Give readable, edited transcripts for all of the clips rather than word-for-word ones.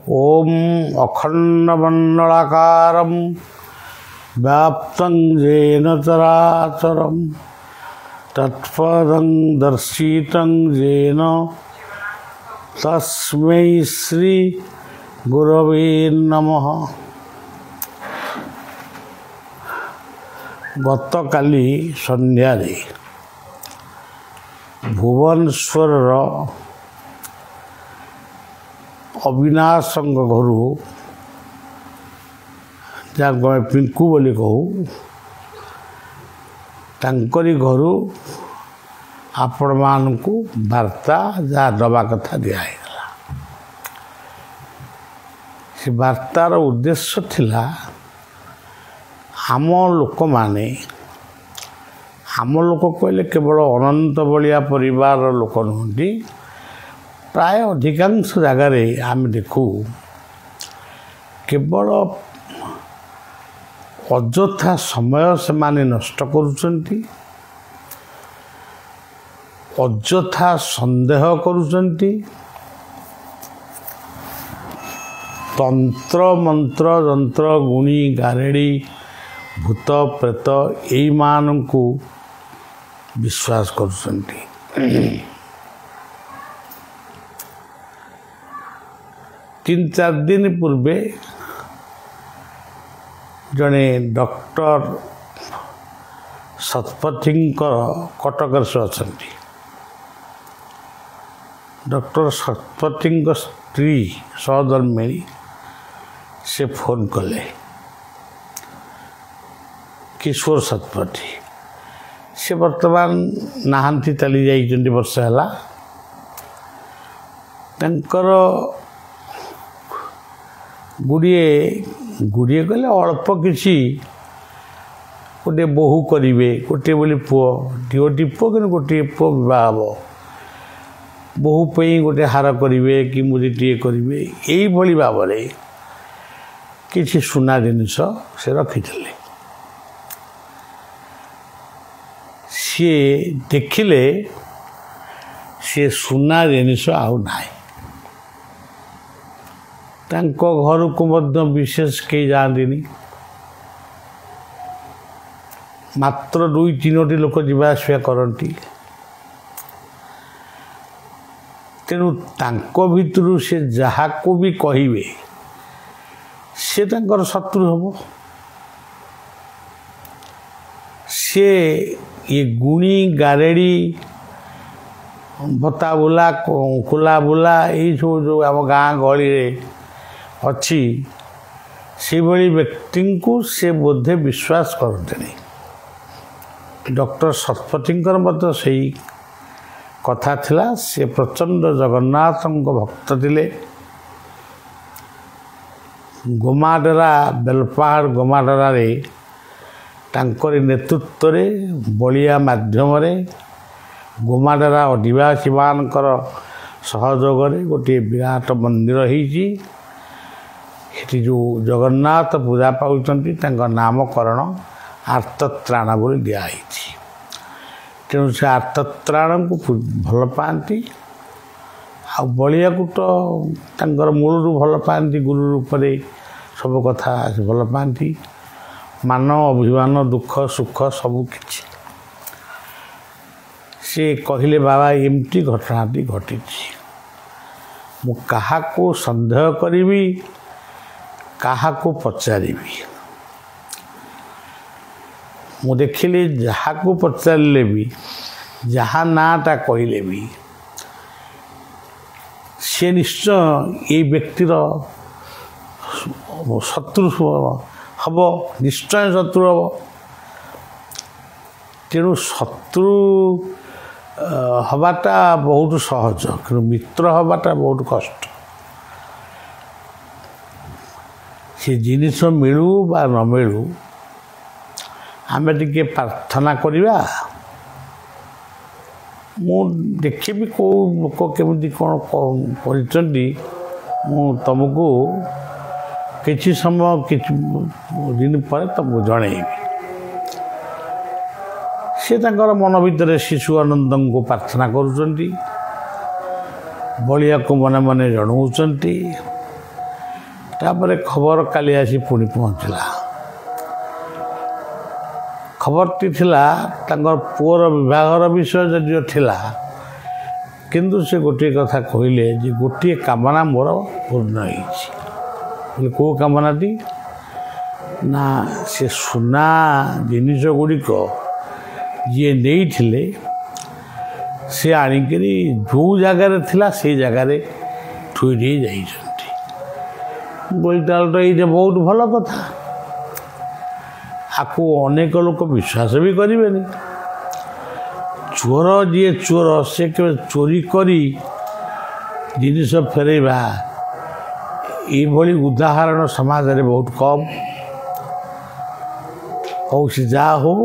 ओम अखंडमंडलाकारं व्याप्तं येन चराचरं तत्पदं दर्शितं येन तस्मै श्री गुरवे नमः। गतकाली संध्यारे भुवनेश्वर अविनाश घर जहाँ पिंकू बोली कहू तांकरी घर आपण मानू वार्ता जहाँ दबा कथा दिखाला। से वार्तार उद्देश्य थिला आम लोक माने आम लोक कहले केवल अनंत बलिया परिवार लोक नुहति प्राय अधिकांश जगार आम देखू केवल अଯଥା समय से माने नष्ट करुचंती, अଯଥା संदेह करुचंती, तंत्र मंत्र जंत्र गुणी गारेड़ी भूत प्रेत यही मानू विश्वास करुचंती। तीन चार दिन पूर्वे जड़े डॉक्टर शतपथी कटक से अच्छा डॉक्टर शतपथी स्त्री सहधर्मिणी से फोन कले किशोर शतपथी से वर्तमान नहांती चली जाइए वर्ष है तंकर गुड़िए गुड़िए कहले अल्प किसी गोटे बोहू करेंगे गोटे बोली पुओ दीटी पुओ कि गोटे पुओ बह बोहू पे गोटे हार करेंगे कि मुदीटे करेंगे यही भाव में किसी सुना जिनिस से रखिले। सी देखिले सी सुना जिनिस आउ ना तांको घर को मध्य विशेष कई जाती मात्र 2-3 लोक जीवाआसा करती तेणु तांको भितरु से जहा को भी कहिबे से तांकर शत्रु हम से ये गुणी गारेड़ी बता बुला खोला बुला यही सब जो आम गाँ गहली अच्छी से भली व्यक्ति को से बोधे विश्वास करते नहीं। डॉक्टर शतपथी मत से कथा थिला से प्रचंड जगन्नाथ भक्त थिले। गोमाडेरा बेलपहाड़ गोमाडेरा रे तांकरी नेतृत्व रे बलिया माध्यम रे गोमाडेरा आदिवासी मानकर सहयोग रे गोटे विराट मंदिर होईची। ये जो जगन्नाथ पूजा पाँच नामकरण आर्तत्राण बोली दिखाई तेणु से आर्तत्राण को भल पाती आ बलिया को तो मूलरू भल पाती गुरु रूप से सब कथा भल पाती मान अभिमान दुख सुख सबकि से कहले बाबा एमती घटनाटी घटी मु कहा को संदेह करी कहा को पचारि मु देखिली जहा को पचारे भी जहा नाटा कहले भी से निश्चय ये व्यक्तिर शत्रु हम निश्चय शत्रु हम तेणु शत्रु हवाटा बहुत सहज कि मित्र हवाटा बहुत कष्ट। से जिनिस मिलू बा न मिलू आमे टिके प्रार्थना करिबा मु देखिबी को लोक केमती कौन करिचंदी मु तुमको किछि समय किछि दिन पर तुमको जनइबी। से तांकर मन भितर शिशु आनंद को प्रार्थना करुचंदी बलिया को मने मने जनाऊँच ତାପରେ ଖବର କାଲି ଆସି ପୁଣି ପହଞ୍ଚିଲା। ଖବରଟି ଥିଲା ତାଙ୍କର ପୁଅର ବିବାହର ବିଷୟ ଯଦିଓ ଥିଲା, କିନ୍ତୁ ସେ ଗୋଟିଏ କଥା କହିଲେ ଯେ ଗୋଟିଏ କାମନା ମୋର ପୂର୍ଣ୍ଣ ହେଇଛି। ବୋଲେ କେଉଁ କାମନାଟି? ନା ସେ ସୁନା ଜିନିଷ ଗୁଡ଼ିକ ଯିଏ ନେଇଥିଲେ ସେ ଆଣିକରି ଯେଉଁ ଜାଗାରେ ଥିଲା ସେଇ ଜାଗାରେ ଥୋଇ ଦେଇ ଯାଇଛନ୍ତି। ବୋଲି ତାହେଲେ ତ ଏଇଟା ବହୁତ ଭଲ କଥା। ଆକୁ ଅନେକ ଲୋକ ବିଶ୍ୱାସ ବି କରିବେନି। ଚୋର ଯିଏ ଚୋର ସେ କେବେ ଚୋରି କରି ଜିନିଷ ଫେରାଇବା ଏଇଭଳି ଉଦାହରଣ ସମାଜରେ ବହୁତ କମ୍। ହଉ ସେ ଯାହା ହଉ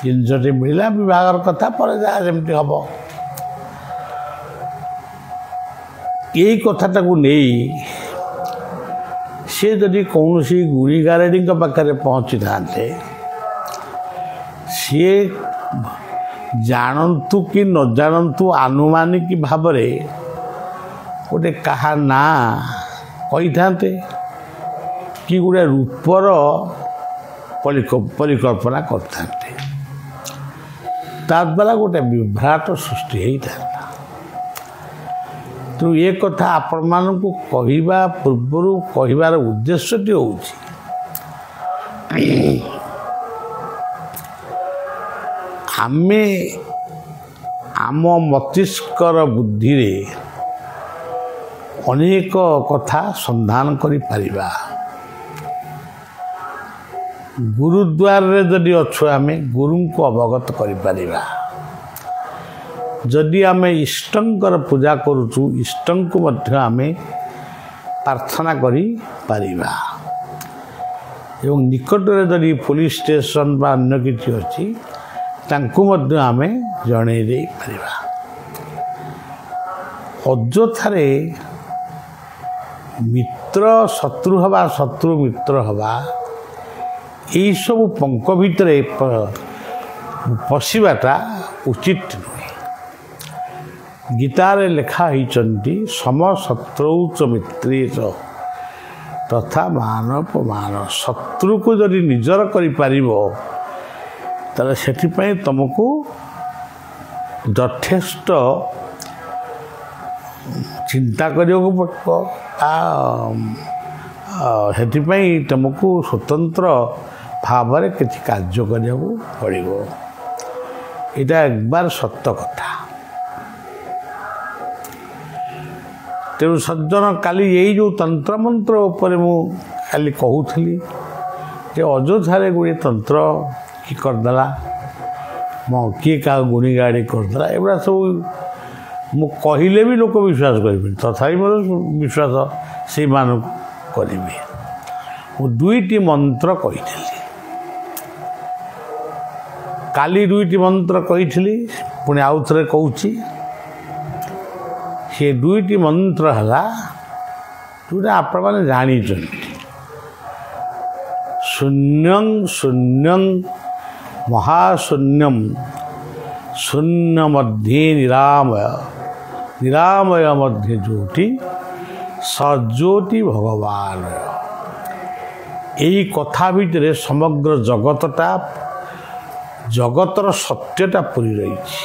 ଜିନିଷଟି ମିଳିଲା, ବିବାହର କଥା ପରେ ଯାହା ଯେମିତି ହେବ। ଏଇ କଥାଟାକୁ ନେଇ ସେ ଯଦି କୌଣସି ଗୁଣି ଗାରେଡ଼ିଙ୍କ ପାଖରେ ପହଞ୍ଚିଥାନ୍ତେ, ସିଏ ଜାଣନ୍ତୁ କି ନ ଜାଣନ୍ତୁ ଆନୁମାନିକ ଭାବରେ ଗୋଟେ କାହା ନାଁ କହିଥାନ୍ତେ କି ଗୋଟେ ରୂପର ପରିକଳ୍ପନା କରିଥାନ୍ତେ। ତାଦ୍ୱାରା ଗୋଟେ ବିଭ୍ରାଟ ସୃଷ୍ଟି ହେଇଥାନ୍ତା। ତେଣୁ ଏ କଥା ଆପଣମାନଙ୍କୁ କହିବା ପୂର୍ବରୁ କହିବାର ଉଦ୍ଦେଶ୍ୟଟି ହେଉଛି ଆମେ ଆମ ମସ୍ତିଷ୍କର ବୁଦ୍ଧିରେ ଅନେକ କଥା ସନ୍ଧାନ କରିପାରିବା। ଗୁରୁଦ୍ୱାରରେ ଯଦି ଅଛୁ ଆମେ ଗୁରୁଙ୍କୁ ଅବଗତ କରିପାରିବା। ଯଦି ଆମେ ଇଷ୍ଟଙ୍କର ପୂଜା କରୁଛୁ ଇଷ୍ଟଙ୍କୁ ମଧ୍ୟ ଆମେ ପ୍ରାର୍ଥନା କରିପାରିବା। ଏବଂ ନିକଟରେ ଯଦି ପୋଲିସ ଷ୍ଟେସନ ବା ଅନ୍ୟ କିଛି ଅଛି ତାଙ୍କୁ ମଧ୍ୟ ଆମେ ଜଣାଇ ଦେଇପାରିବା। ଅଯଥାରେ ମିତ୍ର ଶତ୍ରୁ ହେବା, ଶତ୍ରୁ ମିତ୍ର ହେବା, ଏଇସବୁ ପଙ୍କ ଭିତରେ ପଶିବାଟା ଉଚିତ ନୁହେଁ। ଗୀତାରେ ଲେଖା ହେଇଛନ୍ତି ସମଶତ୍ରୌଚ ମିତ୍ରେଚ ତଥା ମାନପମାନ। ଶତ୍ରୁକୁ ଯଦି ନିଜର କରିପାରିବ ତାହେଲେ ସେଥିପାଇଁ ତୁମକୁ ଯଥେଷ୍ଟ ଚିନ୍ତା କରିବାକୁ ପଡ଼ିବ। ସେଥିପାଇଁ ତୁମକୁ ସ୍ୱତନ୍ତ୍ର ଭାବରେ କିଛି କାର୍ଯ୍ୟ କରିବାକୁ ପଡ଼ିବ। ଏଇଟା ଏକବାର ସତ କଥା। ତେଣୁ ସଜ୍ଜନ, କାଲି ଏଇ ଯେଉଁ ତନ୍ତ୍ରମନ୍ତ୍ର ଉପରେ ମୁଁ କାଲି କହୁଥିଲି ଯେ ଅଯଥାରେ ଗୁଡ଼ିଏ ତନ୍ତ୍ର କି କରିଦେଲା, କିଏ କାହା ଗୁଣି ଗାଡ଼ି କରିଦେଲା, ଏଗୁଡ଼ା ସବୁ ମୁଁ କହିଲେ ବି ଲୋକ ବିଶ୍ୱାସ କରିବେନି। ତଥାପି ମୋର ବିଶ୍ୱାସ ସେଇମାନଙ୍କୁ କରିବି। ମୁଁ 2ଟି ମନ୍ତ୍ର କହିଥିଲି। କାଲି 2ଟି ମନ୍ତ୍ର କହିଥିଲି, ପୁଣି ଆଉ ଥରେ କହୁଛି। ସେ 2ଟି ମନ୍ତ୍ର ହେଲା ଯେଉଁଟା ଆପଣମାନେ ଜାଣିଛନ୍ତି। ଶୂନ୍ୟଂ ଶୂନ୍ୟଂ ମହାଶୂନ୍ୟଂ ଶୂନ୍ୟ ମଧ୍ୟେ ନିରାମୟ, ନିରାମୟ ମଧ୍ୟେ ଜ୍ୟୋତି ସଜ୍ୟୋତି ଭଗବାନ। ଏଇ କଥା ଭିତରେ ସମଗ୍ର ଜଗତର ସତ୍ୟଟା ପୂରି ରହିଛି।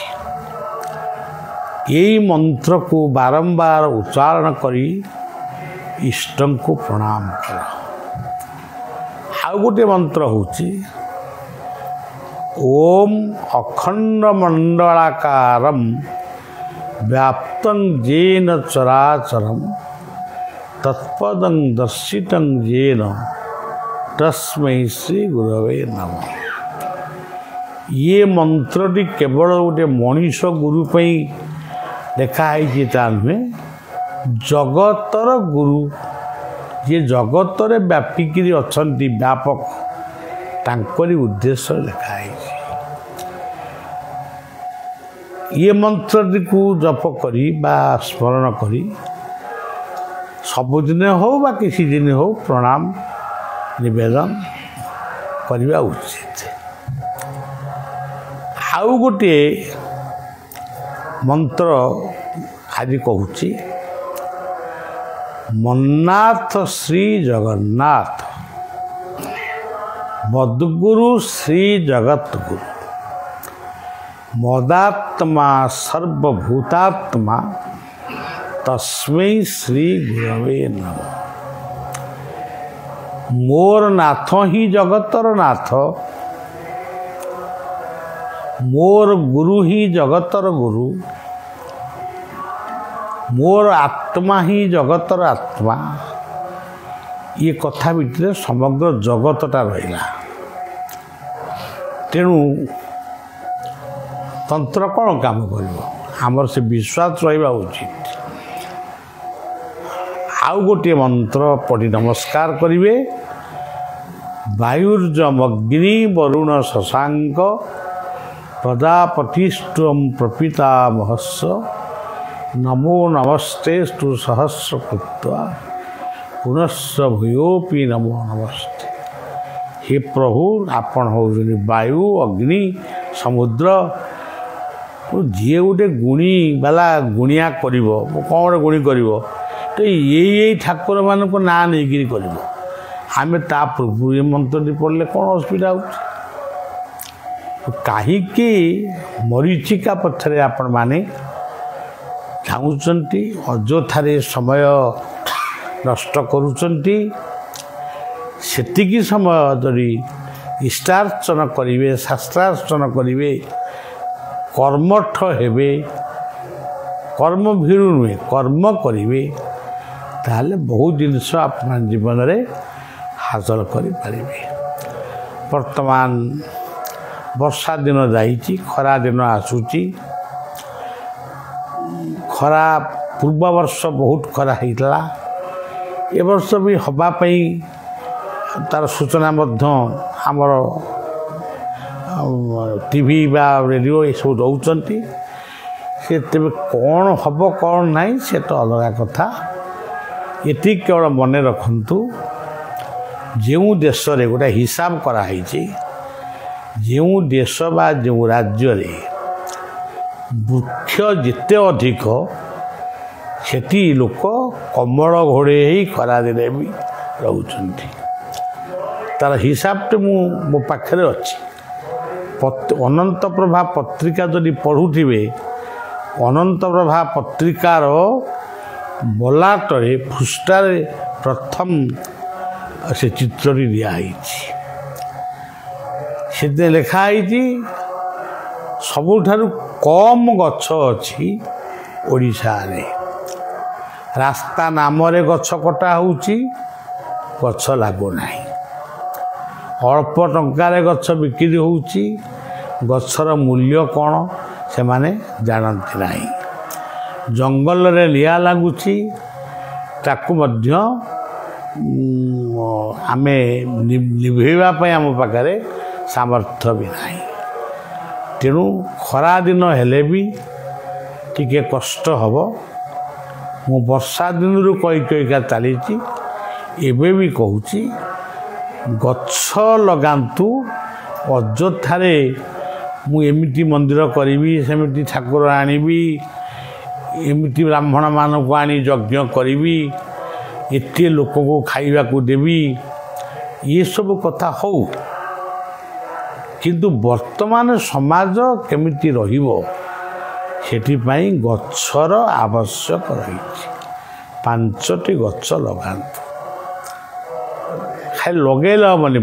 ଏଇ ମନ୍ତ୍ରକୁ ବାରମ୍ବାର ଉଚ୍ଚାରଣ କରି ଇଷ୍ଟଙ୍କୁ ପ୍ରଣାମ କର। ଆଉ ଗୋଟିଏ ମନ୍ତ୍ର ହେଉଛି ଓମ୍ ଅଖଣ୍ଡ ମଣ୍ଡଳାକାରମ୍ ବ୍ୟାପ୍ତଂ ଯେନ ଚରାଚରମ୍ ତତ୍ପଦଂ ଦର୍ଶିତଂ ଯେନ ତସ୍ମୈ ଶ୍ରୀ ଗୁରବେ ନମଃ। ଇଏ ମନ୍ତ୍ରଟି କେବଳ ଗୋଟେ ମଣିଷ ଗୁରୁ ପାଇଁ ଲେଖା ହେଇଛି ତା ନୁହେଁ। ଜଗତର ଗୁରୁ ଯିଏ ଜଗତରେ ବ୍ୟାପିକିରି ଅଛନ୍ତି, ବ୍ୟାପକ, ତାଙ୍କରି ଉଦ୍ଦେଶ୍ୟ ଲେଖା ହେଇଛି। ଇଏ ମନ୍ତ୍ରଟିକୁ ଜପ କରି ବା ସ୍ମରଣ କରି ସବୁଦିନ ହଉ ବା କିଛି ଦିନ ହଉ ପ୍ରଣାମ ନିବେଦନ କରିବା ଉଚିତ। ଆଉ ଗୋଟିଏ ମନ୍ତ୍ର ଆଜି କହୁଛି। ମନ୍ନାଥ ଶ୍ରୀ ଜଗନ୍ନାଥ, ମଦ୍ଗୁରୁ ଶ୍ରୀ ଜଗତଗୁରୁ, ମଦାତ୍ମା ସର୍ବଭୂତାତ୍ମା ତସ୍ମୈ ଶ୍ରୀ ଗୁରବେ ନମଃ। ମୋର ନାଥ ହିଁ ଜଗତର ନାଥ, ମୋର ଗୁରୁ ହିଁ ଜଗତର ଗୁରୁ, ମୋର ଆତ୍ମା ହିଁ ଜଗତର ଆତ୍ମା। ଇଏ କଥା ଭିତରେ ସମଗ୍ର ଜଗତଟା ରହିଲା। ତେଣୁ ତନ୍ତ୍ର କ'ଣ କାମ କରିବ? ଆମର ସେ ବିଶ୍ୱାସ ରହିବା ଉଚିତ। ଆଉ ଗୋଟିଏ ମନ୍ତ୍ର ପଢ଼ି ନମସ୍କାର କରିବେ। ବାୟୁର୍ଜମଗ୍ନି ବରୁଣ ଶଶାଙ୍କ ପ୍ରଜାପତିଷ୍ଠୁମ୍ ପ୍ରପିତାମହସ୍ସ ନମୋ ନମସ୍ତେଷ୍ଟୁ ସହସ୍ରକୃତ୍ୱା ପୁନଶ୍ଚ ଭୂୟୋପି ନମୋ ନମସ୍ତେ। ହେ ପ୍ରଭୁ, ଆପଣ ହେଉଛନ୍ତି ବାୟୁ, ଅଗ୍ନି, ସମୁଦ୍ର। ଯିଏ ଗୋଟେ ଗୁଣୀ ବାଲା ଗୁଣିଆ କରିବ, କ'ଣ ଗୋଟେ ଗୁଣି କରିବ, ତ ଏଇ ଠାକୁରମାନଙ୍କ ନାଁ ନେଇକିରି କରିବ। ଆମେ ତା ପୂର୍ବରୁ ଏ ମନ୍ତ୍ରଟି ପଢ଼ିଲେ କ'ଣ ଅସୁବିଧା ହେଉଛି? କାହିଁକି ମରୀଚିକା ପଛରେ ଆପଣମାନେ ଚାହୁଁଛନ୍ତି, ଅଯଥାରେ ସମୟ ନଷ୍ଟ କରୁଛନ୍ତି? ସେତିକି ସମୟ ଯଦି ଇଷ୍ଟାର୍ଚନ କରିବେ, ଶାସ୍ତ୍ରାର୍ଚନ କରିବେ, କର୍ମଠ ହେବେ, କର୍ମ ଭୀରୁ ନୁହେଁ, କର୍ମ କରିବେ, ତାହେଲେ ବହୁତ ଜିନିଷ ଆପଣ ଜୀବନରେ ହାସଲ କରିପାରିବେ। ବର୍ତ୍ତମାନ ବର୍ଷା ଦିନ ଯାଇଛି, ଖରା ଦିନ ଆସୁଛି। ଖରା ପୂର୍ବ ବର୍ଷ ବହୁତ ଖରା ହେଇଥିଲା, ଏ ବର୍ଷ ବି ହେବା ପାଇଁ ତା'ର ସୂଚନା ମଧ୍ୟ ଆମର ଟିଭି ବା ରେଡ଼ିଓ ଏସବୁ ଦେଉଛନ୍ତି। ସେ ତେବେ କ'ଣ ହେବ କ'ଣ ନାହିଁ ସେ ତ ଅଲଗା କଥା। ଏତିକି କେବଳ ମନେ ରଖନ୍ତୁ, ଯେଉଁ ଦେଶରେ ଗୋଟେ ହିସାବ କରାହେଇଛି, ଯେଉଁ ଦେଶ ବା ଯେଉଁ ରାଜ୍ୟରେ ବୃକ୍ଷ ଯେତେ ଅଧିକ ସେଠି ଲୋକ କମଳ ଘୋଡ଼େଇ ହେଇ ଖରାଦିନେ ବି ରହୁଛନ୍ତି। ତା'ର ହିସାବଟି ମୋ ପାଖରେ ଅଛି। ଅନନ୍ତପ୍ରଭା ପତ୍ରିକା ଯଦି ପଢ଼ୁଥିବେ, ଅନନ୍ତପ୍ରଭା ପତ୍ରିକାର ବଲାଟରେ ପୃଷ୍ଠାରେ ପ୍ରଥମ ସେ ଚିତ୍ରଟି ଦିଆହେଇଛି। ସେଥିରେ ଲେଖା ହେଇଛି ସବୁଠାରୁ କମ୍ ଗଛ ଅଛି ଓଡ଼ିଶାରେ। ରାସ୍ତା ନାମରେ ଗଛ କଟା ହେଉଛି, ଗଛ ଲାଗୁନାହିଁ। ଅଳ୍ପ ଟଙ୍କାରେ ଗଛ ବିକ୍ରି ହେଉଛି, ଗଛର ମୂଲ୍ୟ କ'ଣ ସେମାନେ ଜାଣନ୍ତି ନାହିଁ। ଜଙ୍ଗଲରେ ନିଆଁ ଲାଗୁଛି, ତାକୁ ମଧ୍ୟ ଆମେ ନିଭେଇବା ପାଇଁ ଆମ ପାଖରେ ସାମର୍ଥ୍ୟ ବି ନାହିଁ। ତେଣୁ ଖରାଦିନ ହେଲେ ବି ଟିକେ କଷ୍ଟ ହେବ। ମୁଁ ବର୍ଷା ଦିନରୁ କହିକା ଚାଲିଛି, ଏବେ ବି କହୁଛି, ଗଛ ଲଗାନ୍ତୁ। ଅଯଥାରେ ମୁଁ ଏମିତି ମନ୍ଦିର କରିବି, ସେମିତି ଠାକୁର ଆଣିବି, ଏମିତି ବ୍ରାହ୍ମଣମାନଙ୍କୁ ଆଣି ଯଜ୍ଞ କରିବି, ଏତେ ଲୋକଙ୍କୁ ଖାଇବାକୁ ଦେବି, ଏସବୁ କଥା ହଉ, କିନ୍ତୁ ବର୍ତ୍ତମାନ ସମାଜ କେମିତି ରହିବ ସେଥିପାଇଁ ଗଛର ଆବଶ୍ୟକ ରହିଛି। 5ଟି ଗଛ ଲଗାନ୍ତୁ। ଖାଲି ଲଗେଇଲେ ହେବନି,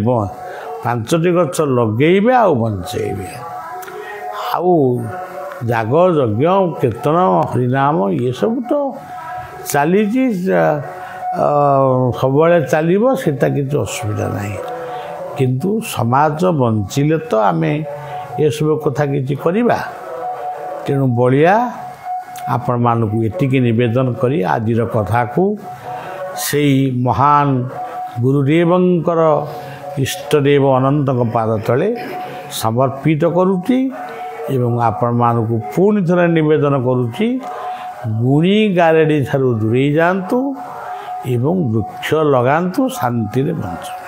5ଟି ଗଛ ଲଗେଇବେ ଆଉ ବଞ୍ଚେଇବେ। ଆଉ ଯାଗ ଯଜ୍ଞ କୀର୍ତ୍ତନ ହରିନାମ ଏସବୁ ତ ଚାଲିଛି, ସବୁବେଳେ ଚାଲିବ, ସେଟା କିଛି ଅସୁବିଧା ନାହିଁ। କିନ୍ତୁ ସମାଜ ବଞ୍ଚିଲେ ତ ଆମେ ଏସବୁ କଥା କିଛି କରିବା। ତେଣୁ ବଳିଆ ଆପଣମାନଙ୍କୁ ଏତିକି ନିବେଦନ କରି ଆଜିର କଥାକୁ ସେଇ ମହାନ ଗୁରୁଦେବଙ୍କର ଇଷ୍ଟଦେବ ଅନନ୍ତଙ୍କ ପାଦ ତଳେ ସମର୍ପିତ କରୁଛି ଏବଂ ଆପଣମାନଙ୍କୁ ପୁଣି ଥରେ ନିବେଦନ କରୁଛି, ଗୁଣି ଗାରେଡ଼ି ଠାରୁ ଦୂରେଇ ଯାଆନ୍ତୁ ଏବଂ ବୃକ୍ଷ ଲଗାନ୍ତୁ, ଶାନ୍ତିରେ ବଞ୍ଚନ୍ତୁ।